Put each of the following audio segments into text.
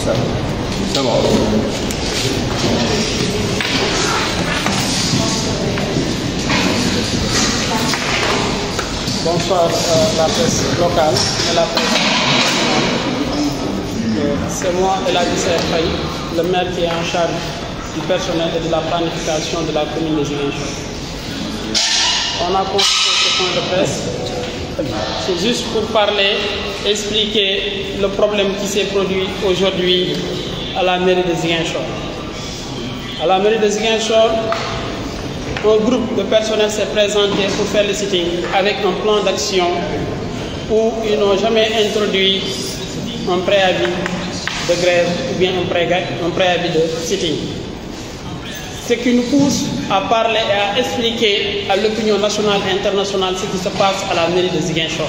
C'est bon. Bonsoir la presse locale et la presse nationale. C'est moi, Elhadji Saer Faye, le maire qui est en charge du personnel et de la planification de la commune de Ziguinchor. On a constitué ce point de presse. C'est juste pour parler, expliquer le problème qui s'est produit aujourd'hui à la mairie de Ziguinchor. À la mairie de Ziguinchor, un groupe de personnel s'est présenté pour faire le sitting avec un plan d'action où ils n'ont jamais introduit un préavis de grève ou bien un préavis de sitting. Ce qui nous pousse à parler et à expliquer à l'opinion nationale et internationale ce qui se passe à la mairie de Ziguinchor.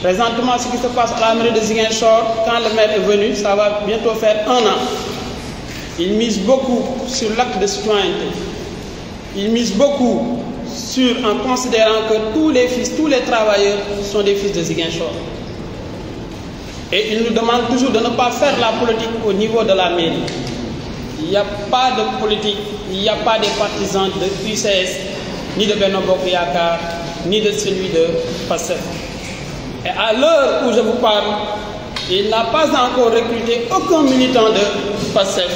Présentement, ce qui se passe à la mairie de Ziguinchor, quand le maire est venu, ça va bientôt faire 1 an. Il mise beaucoup sur l'acte de citoyenneté. Il mise beaucoup en considérant que tous les travailleurs sont des fils de Ziguinchor. Et il nous demande toujours de ne pas faire la politique au niveau de la mairie. Il n'y a pas de politique, il n'y a pas des partisans de UCS, ni de Benno Bokk Yakaar, ni de celui de PASTEF. Et à l'heure où je vous parle, il n'a pas encore recruté aucun militant de PASTEF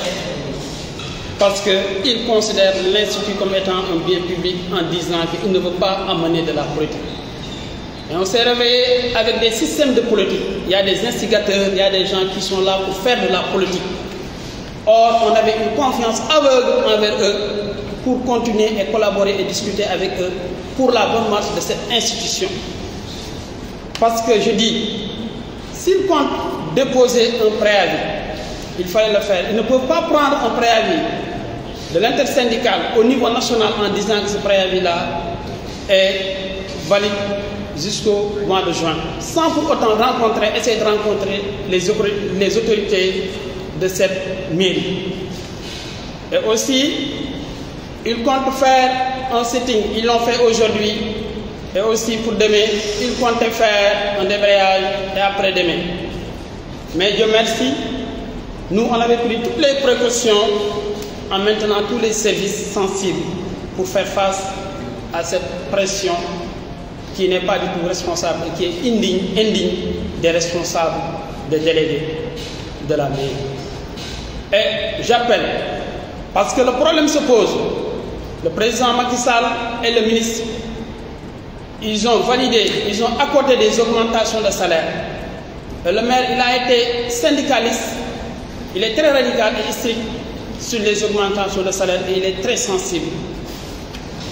parce qu'il considère l'Institut comme étant un bien public en disant qu'il ne veut pas amener de la politique. Et on s'est réveillé avec des systèmes de politique. Il y a des instigateurs, il y a des gens qui sont là pour faire de la politique. Or, on avait une confiance aveugle envers eux pour continuer et collaborer et discuter avec eux pour la bonne marche de cette institution. Parce que je dis, s'ils comptent déposer un préavis, il fallait le faire. Ils ne peuvent pas prendre un préavis de l'intersyndical au niveau national en disant que ce préavis-là est valide jusqu'au mois de juin, sans pour autant essayer de rencontrer les autorités de cette mairie. Et aussi, ils comptent faire un sitting, ils l'ont fait aujourd'hui, et aussi pour demain, ils comptaient faire un débrayage et après-demain. Mais Dieu merci, nous on avait pris toutes les précautions en maintenant tous les services sensibles pour faire face à cette pression qui n'est pas du tout responsable et qui est indigne des responsables, des délégués de la mairie. Et j'appelle, parce que le problème se pose, le président Macky Sall et le ministre, ils ont validé, ils ont accordé des augmentations de salaire. Et le maire, il a été syndicaliste, il est très radical et strict sur les augmentations de salaire et il est très sensible.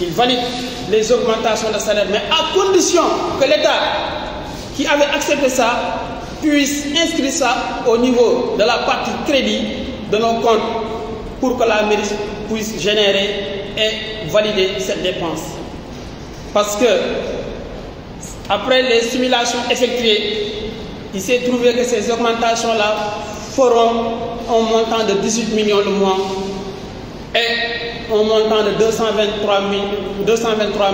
Il valide les augmentations de salaire, mais à condition que l'État, qui avait accepté ça, puisse inscrire ça au niveau de la partie crédit de nos comptes pour que la mairie puisse générer et valider cette dépense. Parce que, après les simulations effectuées, il s'est trouvé que ces augmentations-là feront un montant de 18 millions le mois et un montant de 223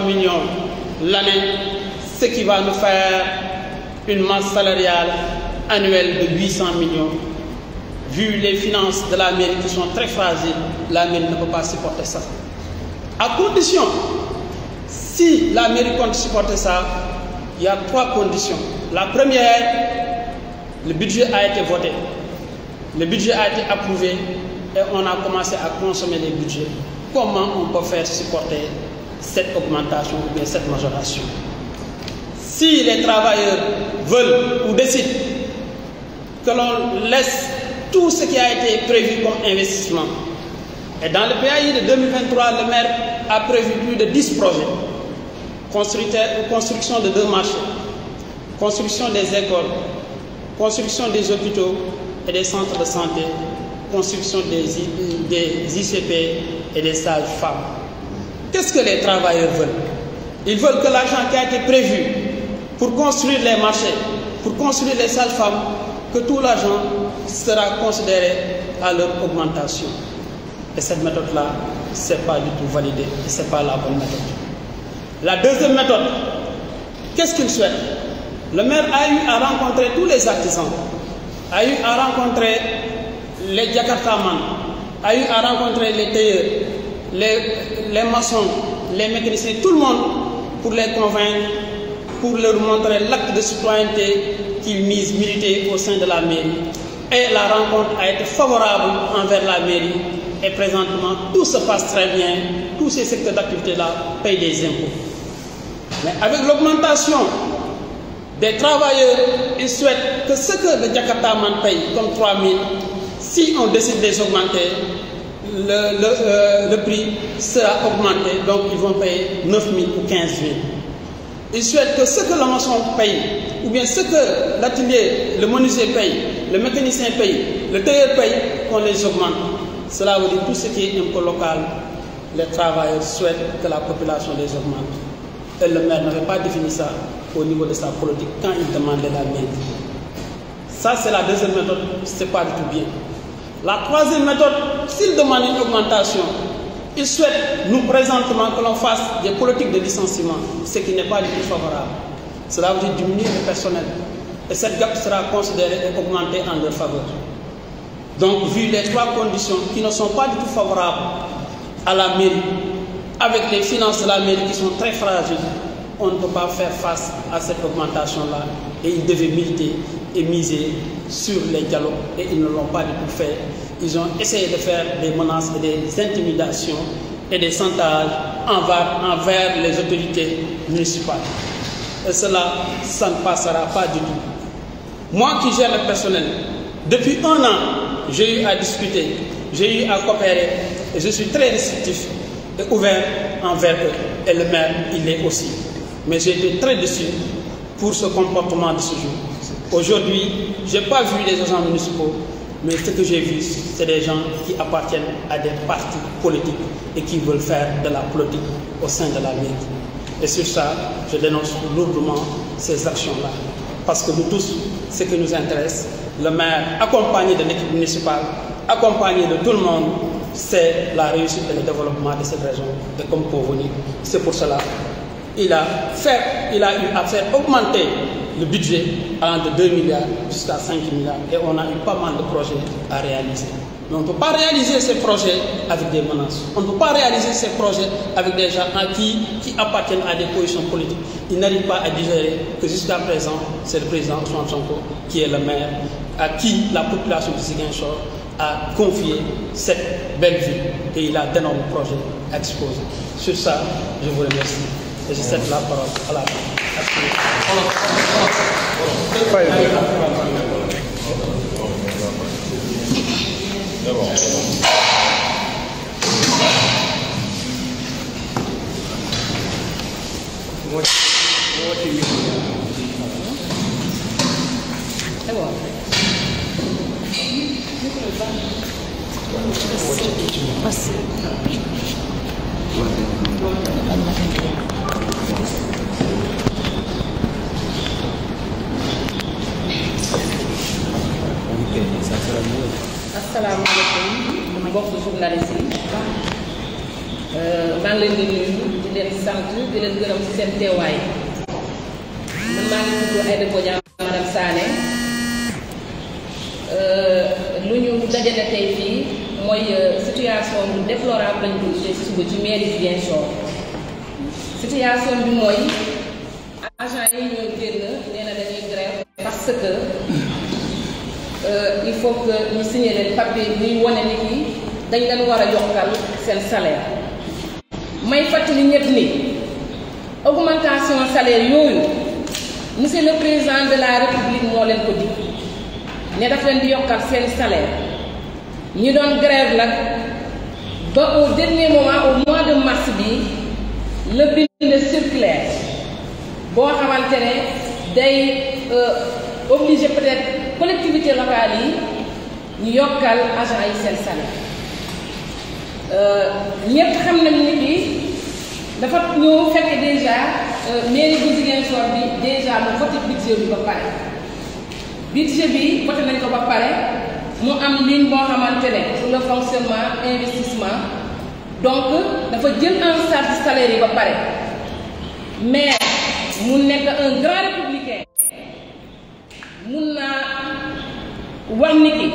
millions l'année, ce qui va nous faire une masse salariale annuelle de 800 millions. Vu les finances de la mairie qui sont très fragiles, la mairie ne peut pas supporter ça. À condition, si la mairie compte supporter ça, il y a 3 conditions. La première, le budget a été voté. Le budget a été approuvé et on a commencé à consommer les budgets. Comment on peut faire supporter cette augmentation ou bien cette majoration? Si les travailleurs veulent ou décident que l'on laisse tout ce qui a été prévu comme investissement, et dans le PAI de 2023, le maire a prévu plus de 10 projets. Construction de 2 marchés, construction des écoles, construction des hôpitaux et des centres de santé, construction des ICP et des sages-femmes. Qu'est-ce que les travailleurs veulent? Ils veulent que l'argent qui a été prévu pour construire les marchés, pour construire les sages-femmes, que tout l'argent sera considéré à leur augmentation. Et cette méthode-là, ce n'est pas du tout validé et ce n'est pas la bonne méthode. La deuxième méthode, qu'est-ce qu'il souhaite? Le maire a eu à rencontrer tous les artisans a eu à rencontrer les Jakartaman, a eu à rencontrer les tailleurs, les maçons, les mécaniciens, tout le monde, pour les convaincre, pour leur montrer l'acte de citoyenneté qu'ils militaient au sein de la mairie. Et la rencontre a été favorable envers la mairie. Et présentement, tout se passe très bien. Tous ces secteurs d'activité-là payent des impôts. Mais avec l'augmentation des travailleurs, ils souhaitent que ce que le Jakartaman paye comme 3 000, si on décide de les augmenter, le prix sera augmenté. Donc ils vont payer 9 000 ou 15 000. Ils souhaitent que ce que le maçon paye, ou bien ce que l'atelier, le menuisier paye, le mécanicien paye, le tailleur paye, qu'on les augmente. Cela veut dire tout ce qui est impôt local, les travailleurs souhaitent que la population les augmente. Et le maire n'avait pas défini ça au niveau de sa politique quand il demandait la mairie. Ça, c'est la deuxième méthode, ce n'est pas du tout bien. La troisième méthode, s'il demande une augmentation, il souhaite, nous présentement, que l'on fasse des politiques de licenciement, ce qui n'est pas du tout favorable. Cela veut dire diminuer le personnel. Et cette gap sera considérée et augmentée en leur faveur. Donc, vu les trois conditions qui ne sont pas du tout favorables à la mairie, avec les finances de la mairie qui sont très fragiles, on ne peut pas faire face à cette augmentation-là. Et ils devaient militer et miser sur les dialogues. Et ils ne l'ont pas du tout fait. Ils ont essayé de faire des menaces et des intimidations et des chantages envers les autorités municipales. Et cela, ça ne passera pas du tout. Moi qui gère le personnel, depuis 1 an, j'ai eu à discuter, j'ai eu à coopérer et je suis très réceptif et ouvert envers eux. Et le maire, il est aussi. Mais j'ai été très déçu pour ce comportement de ce jour. Aujourd'hui, je n'ai pas vu les agents municipaux, mais ce que j'ai vu, c'est des gens qui appartiennent à des partis politiques et qui veulent faire de la politique au sein de la mairie. Et sur ça, je dénonce lourdement ces actions-là. Parce que nous tous, ce qui nous intéresse, le maire accompagné de l'équipe municipale, accompagné de tout le monde, c'est la réussite et le développement de cette région de Kompo-Voni. C'est pour cela qu'il a eu à faire augmenter le budget allant de 2 milliards jusqu'à 5 milliards. Et on a eu pas mal de projets à réaliser. Mais on ne peut pas réaliser ces projets avec des menaces. On ne peut pas réaliser ces projets avec des gens qui appartiennent à des positions politiques. Ils n'arrivent pas à digérer que jusqu'à présent, c'est le président Ousmane Sonko qui est le maire, à qui la population de Ziguinchor a confié cette belle ville. Et il a d'énormes projets à exposer. Sur ça, je vous remercie. Et je cède la parole à la fin. asalaamaaleykum mbokk journaliste yi maa ngi leen di nuyu di leen sant di leen gërëm ci seen teewaay man maa ngi tudd Aïda Bodian madame Sané lu ñu dajale tey fii mooy situation bu déplorable lañu ko gisee suba ci mairie Ziguinchor. Situation bi mooy agent yi ñoo génn nee na dañuy grève parce que il faut que ñu signer leen papier buy wane ni ki dañ leen war a yokkal seen salaire. may fàttali ñëpp ni augmentation salaire yooyu monsieur le président de la république moo leen ko dig ne daf leen di yokkal seen salaire. ñi doon grève nag ba au dernier moment au mois de mars bi la bind circulaire boo xamante ne day obligé peut-être collectivité locale yi ñu yokkal agent yi seen salaire. ñëpp xam nañu ni ki dafa ñëw fekk déjà mairie bu Ziguinchor bi déjà mu voté budget bi ba pare. budget bi voté nañ ko ba pare mu am ligne boo xamante ne pour le fonctionnement investissement donc dafa jël en charge salaire yi ba pare mais mu nekk un grand républicain mun naa wax ni ki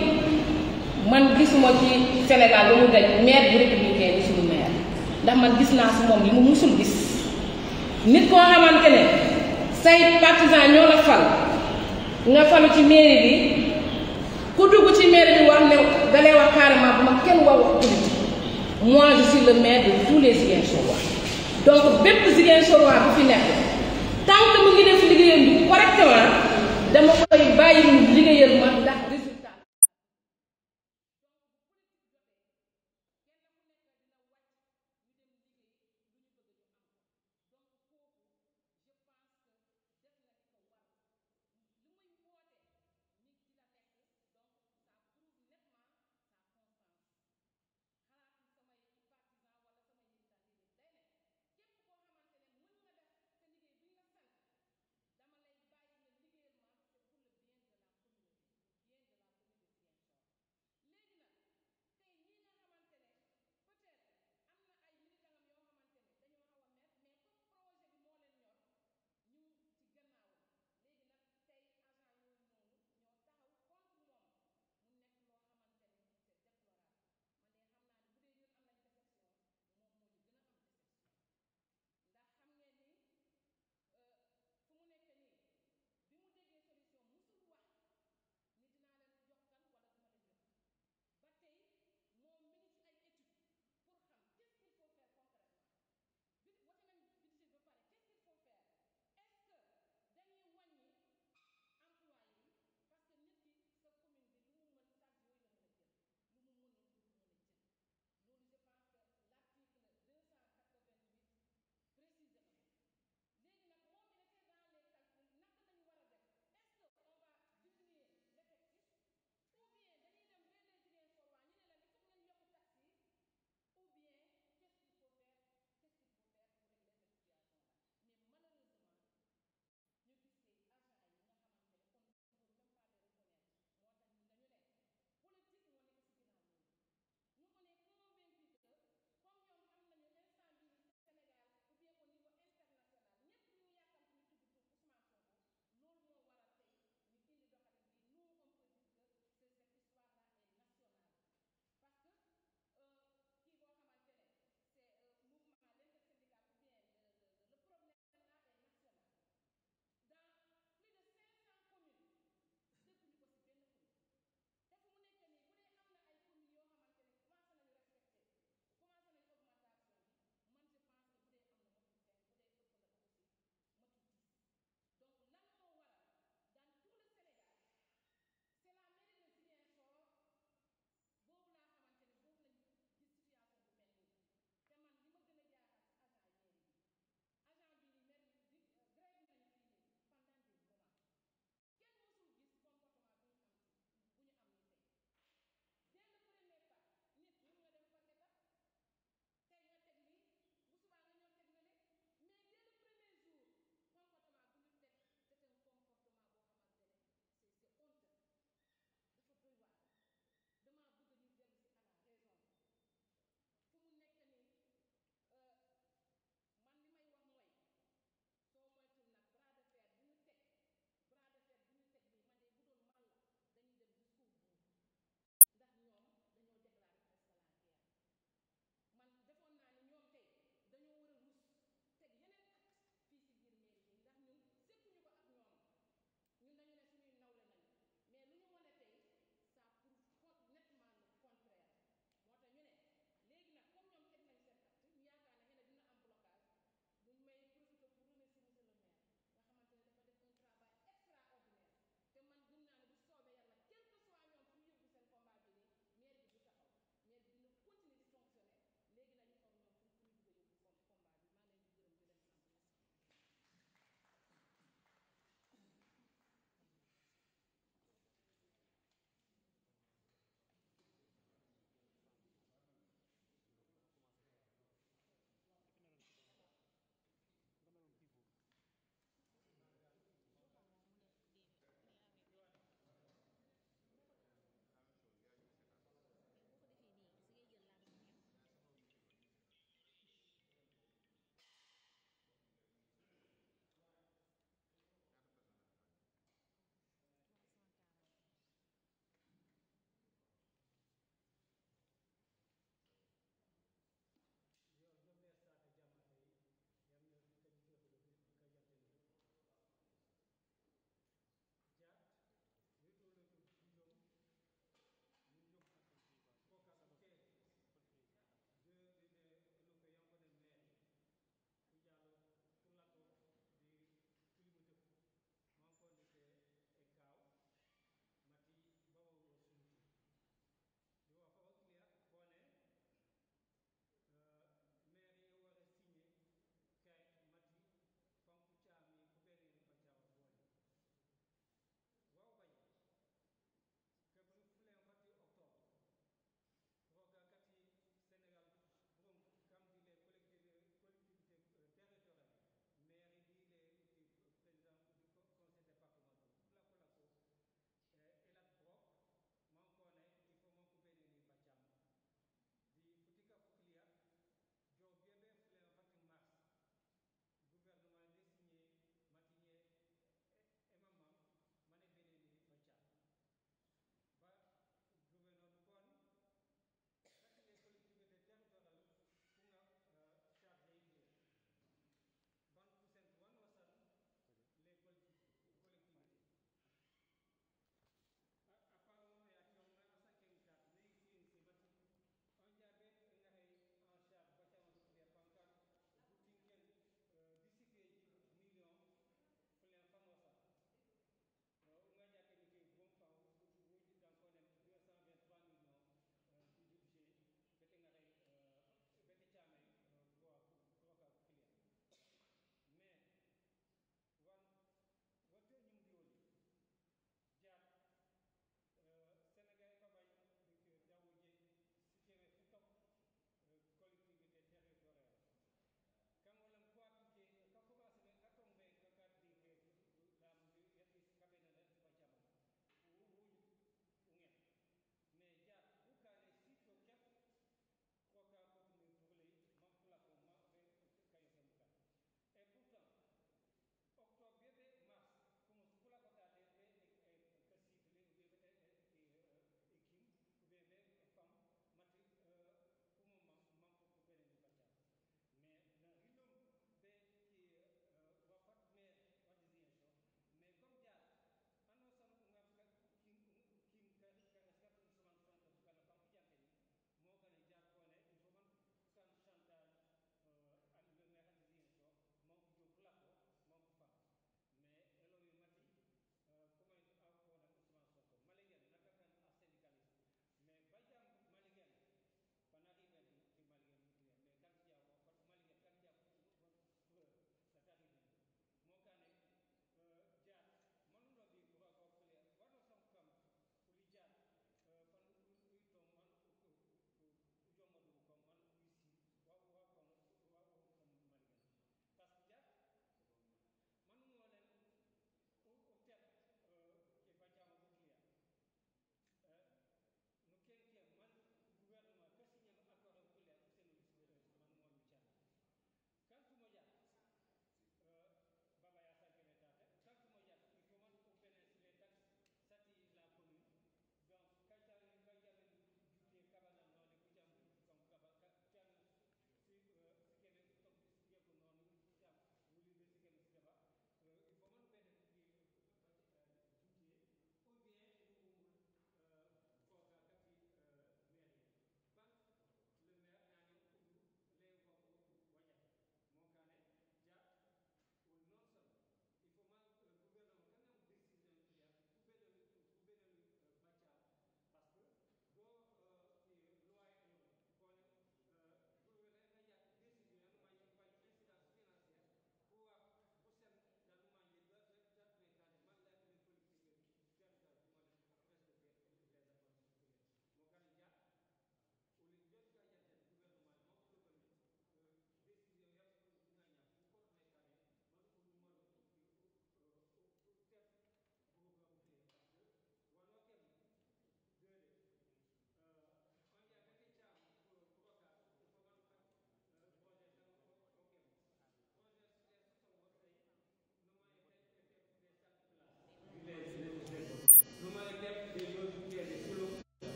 man gisuma ci Sénégal ba mu daj maire bu républicain bi suñu maire ndax man gis naa si moom li mu musul gis nit koo xamante ne say partisan ñoo la fal nga falu ci mairie bi ku dugg ci mairie bi wax ne dalay wax carrément bu ma kenn wax politique moi je suis le maire de tous les Ziguinchorois donc bépp Ziguinchorois bu fi nekk tant que mu ngi def liggéeyam bi correctement dama koy bàyyi mu liggéeyal ma ndax résultat.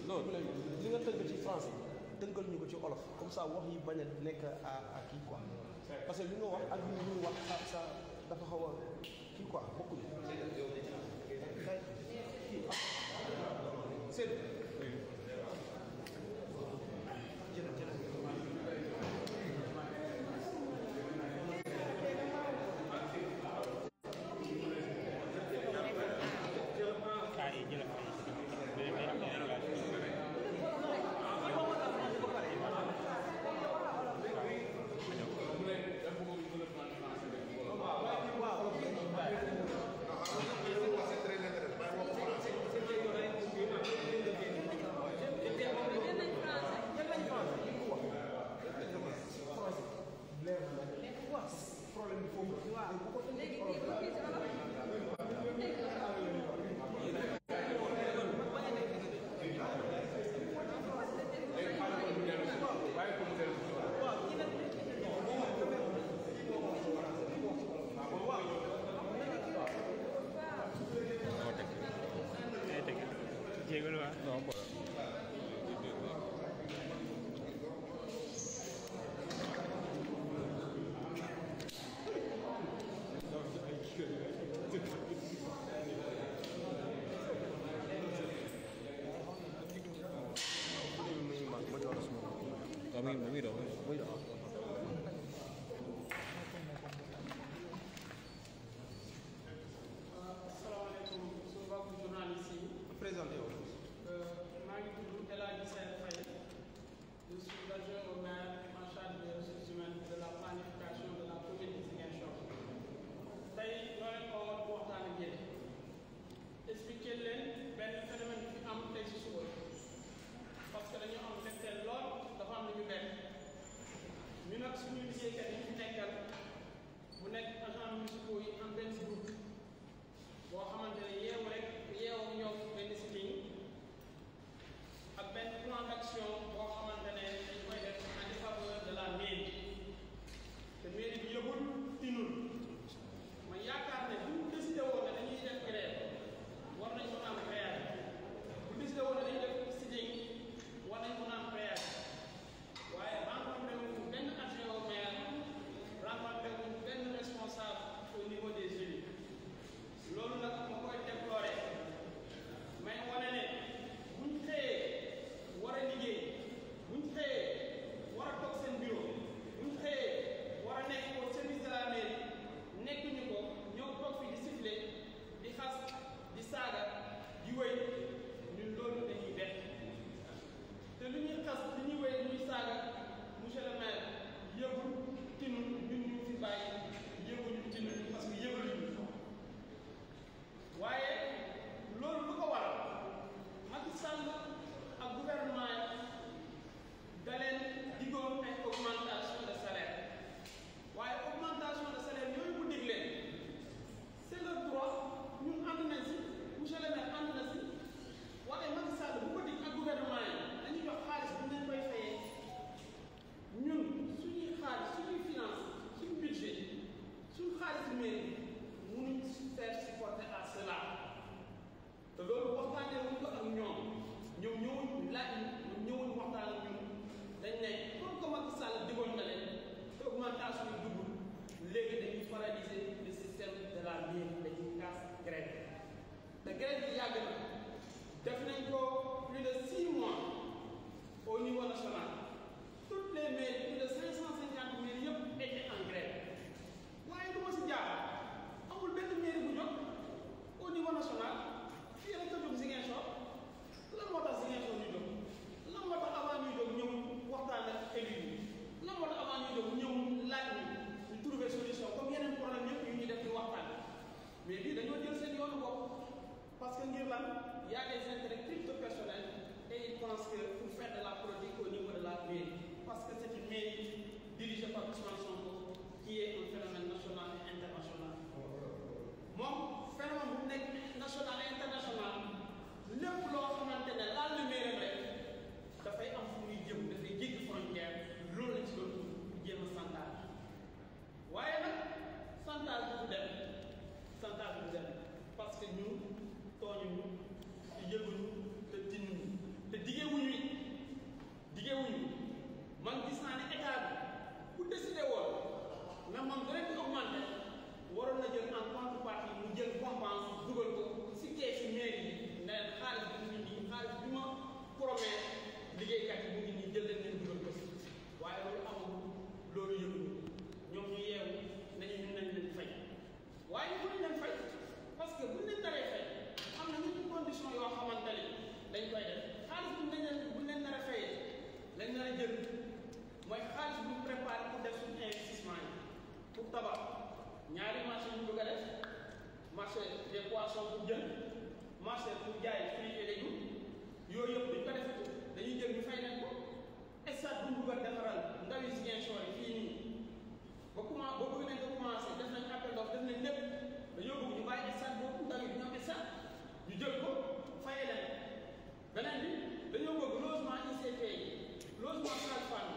non li nga tënk ci français tënkal ñu ko ci olof comme ça wax yi bañ a nekk à kii quoi parce que li nga wax ak li ñu wax ça dafa xaw a kii quoi bokkuñu. kay kii Seydou. problème bi foofu asalaamaaleykum suñu mbokku journaliste yi. présenté wu. maa ngi tudd El Hadji Sène Faye. Je suis adjoint au maire en charge des ressources humaines de la planification de la commune de Ziguinchor. tey ñoo leen ko war bu waxtaan ak yéen expliquer leen benn phénomène bi am tey si suba parce que dañu am mbégte lool dafa am lu ñu bett ñu nag suñu liggéeykat yi fi nekkal bu nekk agent municipaux yi am benn groupe boo xamante ne yeewu ñoom benn sitting ak benn plan d'action boo xamante ne dañ koy def en faveur de la mairie te mairie bi yëgul tinul ma yaakaar ne bu ñu décidé woon ne dañuy def grève war nañ mën a am préavis bu décidé woon ne dañuy def sitting war nañ mën a am préavis waaye rencontré wuñu benn adjoint au maire rencontré wuñu benn responsable au niveau des élus loolu nag ma koy déplorer may wane ne buñ xëyee war a liggéey buñ xëyee war a toog seen bureau buñ xëyee war a nekk au service de la mairie nekkuñu ko ñëw toog fi di siffler di xas di saaga di wéy ñun loolu dañuy bett te lu ñuy xas li ñuy wéy li ñuy saaga monsieur le maire yëgul tinul ñun ñu fi bàyyi yëguñu tinul parce que yëgaluñu waaye loolu lu ko waral Macky Sall ak gouvernement da leen diggoon ay augmentation de salaire waaye augmentation de salaire yooyu mu dig leen c'est le droit ñun ànd nañ si monsieur le maire ànd na si waaye Macky Sall bu ko dig ak gouvernement yi dañuy jox xaalis bu leen koy fayee ñun suñuy xaalis suñuy finance suñu budget suñu xaalis mairie mënuñ faire supporter à cela te loolu waxtaanee wuñ ko ak ñoom ñëwuñ laaj ñoom ñëwuñ waxtaan ak ñun dañ ne comme que Macky Sall digoon na leen te augmentation yi dugg léegi dañuy paralyser le système de la mairie dañuy casse grève te grève bi yàgg na def nañ ko plus de 6 mois au niveau national toutes les mairies plus de 550 mairies yëpp étaient en grève waaye du ma si jaar amul benn mairie bu jóg au niveau national fii rek a jóg Ziguinchor lan moo tax Ziguinchor ñu jóg lan moo tax avant ñuy jóg ñëw waxtaan ak élus yi lan moo tax avant ñuy jóg ñëw laaj ñu trouver solution comme yeneen problème yëpp yu ñu def di waxtaan mais bii dañoo jël seen yoonu bopp parce que ngir lan y a des intérêts crypto-personnels et ils pensent que pour faire de la politique au niveau de la mairie parce que c'est une mairie dirigée par Ousmane Sonko qui est un phénomène national et international moom phénomène bu nekk national et international lépp loo xamante ne laal na mairie rek dafay am fu muy jëm dafay jéggi frontière loolu lañ ci doon jéem a santage waaye nag santage bu dem parce que ñun tooñuñu te yëguñu te tinuñu te diggee poissons pour jën marché pour jaay fruits et légumes yooyu yëpp duñ ko defati dañuy jël ñu fay leen ko stade bu ñu bëgg a defaral ndaw yi Ziguinchor yi fii nii ba bëgg nañ ko commencé def nañ appel d'offre def nañ lépp dañoo bëgg ñu bàyyi stade boobu ndaw yi du ñu am stade ñu jël ko fayee leen beneen bi dañoo bëgg logement ICP yi logement sage-femme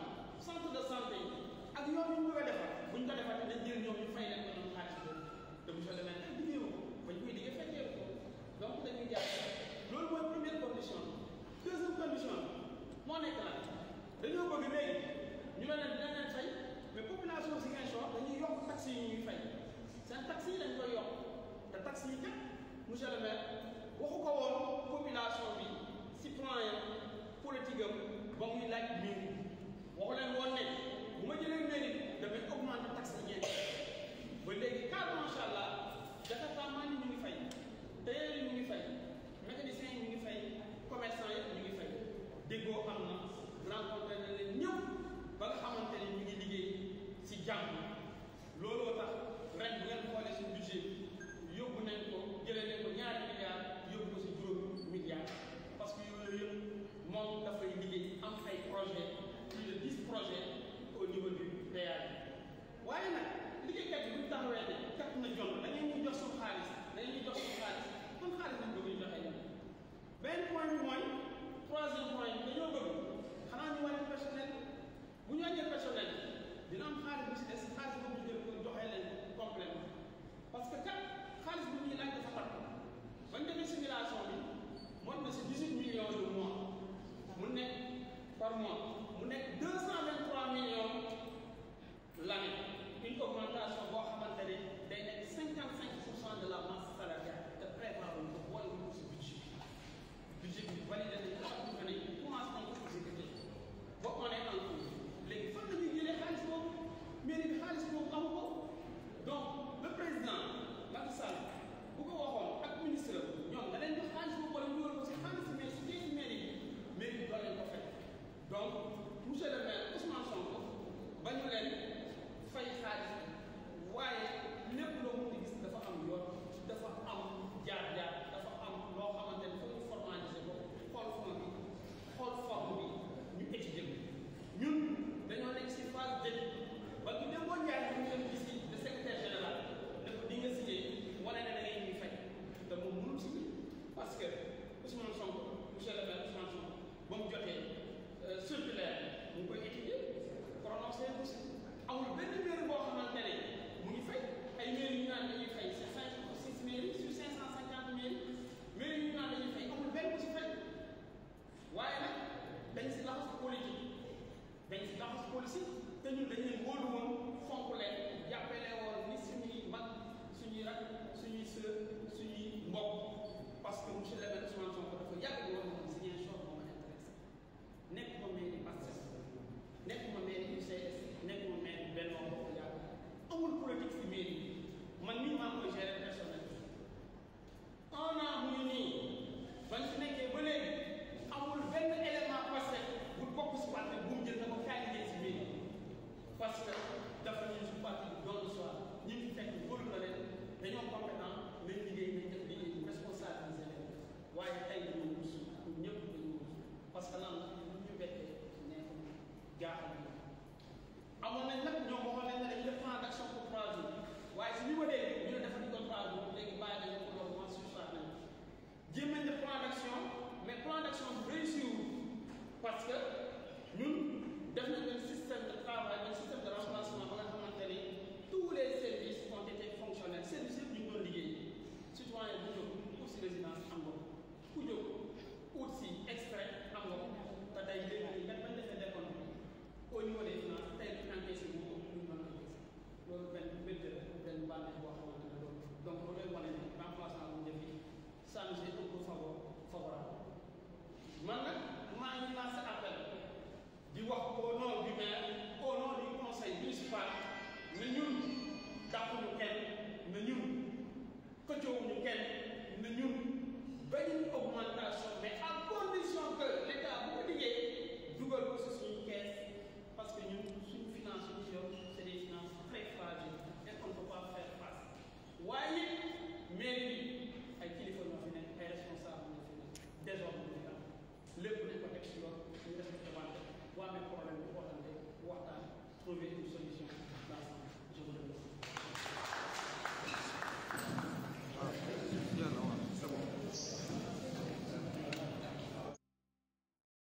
centre de santé yi ak yoon yu ñu bëgg a defar bu ñu ko defatee dañ jël ñoom ñu fay leen ko ñoom xaalis boobu te monsieur le maire liggéey ko bañ koy liggéey fekkee ko donc dañuy jaay loolu mooy première condition deuxième condition moo nekk la dañoo bëgg léegi ñu ne leen dinañ leen fay mais population Ziguinchor dañuy yokk taxes yi ñuy fay seen taxes yi dañ koy yokk te taxes yi kat monsieur le maire waxu ko woon population bi si plan ya politique am ba muy laaj mairie waxu leen woon ne bu ma jëlee mairie damay augmenter taxes yi ngeen ba léegi car macha allah département ni ñu ngi